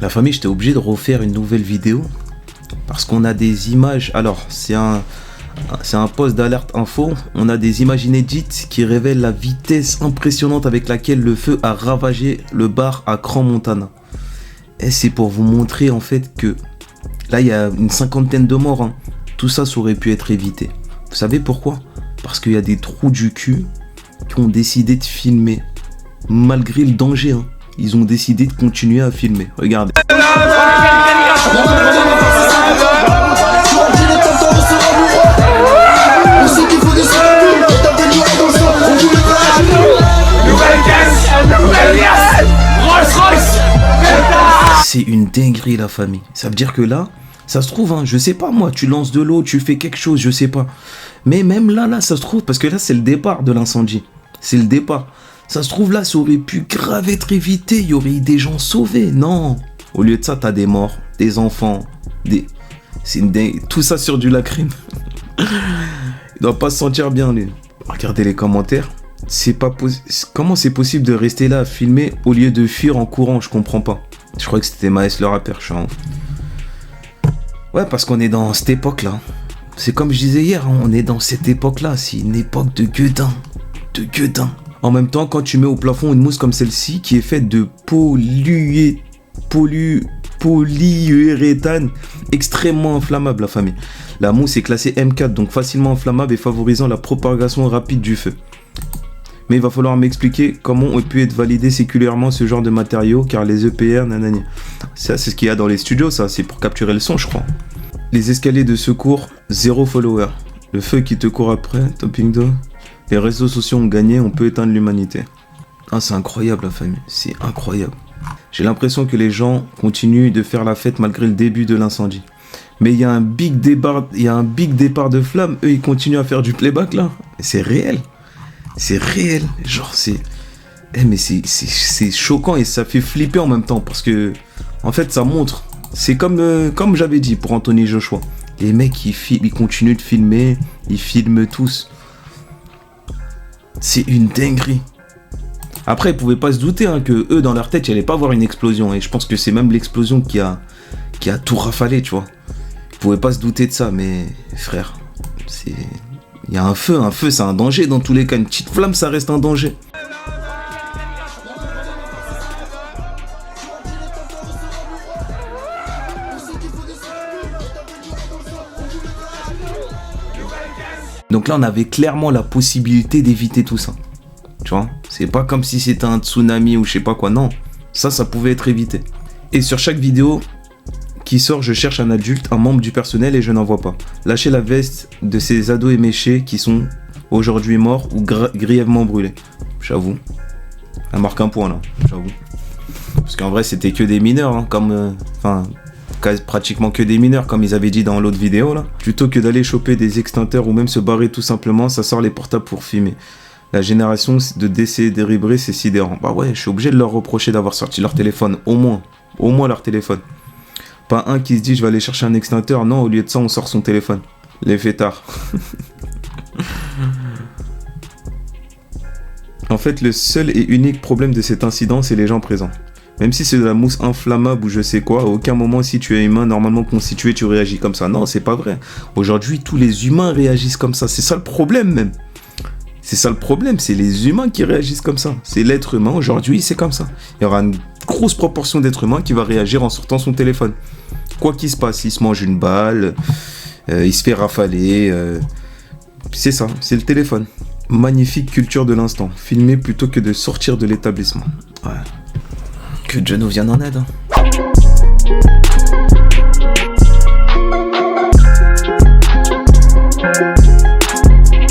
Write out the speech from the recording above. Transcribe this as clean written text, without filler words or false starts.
La famille, j'étais obligé de refaire une nouvelle vidéo parce qu'on a des images. Alors, c'est un post d'alerte info. On a des images inédites qui révèlent la vitesse impressionnante avec laquelle le feu a ravagé le bar à Crans-Montana. Et c'est pour vous montrer en fait que là, il y a une 50aine de morts. Hein. Tout ça, ça aurait pu être évité. Vous savez pourquoi? Parce qu'il y a des trous du cul qui ont décidé de filmer malgré le danger. Hein. Ils ont décidé de continuer à filmer. Regardez. C'est une dinguerie la famille. Ça veut dire que là, ça se trouve, hein, je sais pas moi, tu lances de l'eau, tu fais quelque chose, je sais pas. Mais même là, ça se trouve, parce que là c'est le départ de l'incendie. C'est le départ. Ça se trouve là, ça aurait pu grave être évité, il y aurait eu des gens sauvés. Non. Au lieu de ça, t'as des morts, des enfants, c'est une dingue. Tout ça sur du lacryme. Il doit pas se sentir bien, lui. Regardez les commentaires. Comment c'est possible de rester là à filmer au lieu de fuir en courant? Je comprends pas. Je crois que c'était Maes le rappeur, je Ouais, parce qu'on est dans cette époque-là. C'est comme je disais hier, hein, on est dans cette époque-là. C'est une époque de gueudin. De gueudin. En même temps, quand tu mets au plafond une mousse comme celle-ci, qui est faite de polyuréthane extrêmement inflammable, la famille. La mousse est classée M4, donc facilement inflammable et favorisant la propagation rapide du feu. Mais il va falloir m'expliquer comment on peut être validé séculairement ce genre de matériaux, car les EPR, nanani. Ça, c'est ce qu'il y a dans les studios, ça, c'est pour capturer le son, je crois. Les escaliers de secours, 0 follower. Le feu qui te court après, topping d'eau. Les réseaux sociaux ont gagné, on peut éteindre l'humanité. Ah, c'est incroyable, la famille, c'est incroyable. J'ai l'impression que les gens continuent de faire la fête malgré le début de l'incendie. Mais il y a un big départ de flammes, eux, ils continuent à faire du playback, là. Et c'est réel. C'est réel, genre c'est... mais c'est choquant et ça fait flipper en même temps parce que, en fait, ça montre. C'est comme j'avais dit pour Anthony Joshua. Les mecs, ils continuent de filmer, ils filment tous. C'est une dinguerie. Après, ils pouvaient pas se douter hein, que eux, dans leur tête, il allait pas avoir une explosion. Et je pense que c'est même l'explosion qui a tout rafalé, tu vois. Ils pouvaient pas se douter de ça, mais frère, c'est... Il y a un feu, c'est un danger dans tous les cas. Une petite flamme, ça reste un danger. Donc là, on avait clairement la possibilité d'éviter tout ça. Tu vois, c'est pas comme si c'était un tsunami ou je sais pas quoi. Non, ça pouvait être évité. Et sur chaque vidéo qui sort, je cherche un adulte, un membre du personnel et je n'en vois pas. Lâchez la veste de ces ados éméchés qui sont aujourd'hui morts ou grièvement brûlés. J'avoue. Elle marque un point là, j'avoue. Parce qu'en vrai, c'était que des mineurs, hein, pratiquement que des mineurs, comme ils avaient dit dans l'autre vidéo là. Plutôt que d'aller choper des extincteurs ou même se barrer tout simplement, ça sort les portables pour filmer. La génération de décès déribrés, c'est sidérant. Bah ouais, je suis obligé de leur reprocher d'avoir sorti leur téléphone, au moins leur téléphone. Pas un qui se dit je vais aller chercher un extincteur. Non, au lieu de ça, on sort son téléphone. Les fêtards. En fait, le seul et unique problème de cet incident, c'est les gens présents. Même si c'est de la mousse inflammable ou je sais quoi, à aucun moment, si tu es humain normalement constitué, tu réagis comme ça. Non, c'est pas vrai. Aujourd'hui, tous les humains réagissent comme ça. C'est ça le problème même. C'est ça le problème, c'est les humains qui réagissent comme ça. C'est l'être humain, aujourd'hui, c'est comme ça. Il y aura une grosse proportion d'êtres humains qui va réagir en sortant son téléphone. Quoi qu'il se passe, il se mange une balle, il se fait rafaler. C'est ça, c'est le téléphone. Magnifique culture de l'instant. Filmer plutôt que de sortir de l'établissement. Ouais. Que Dieu nous vienne en aide. Hein.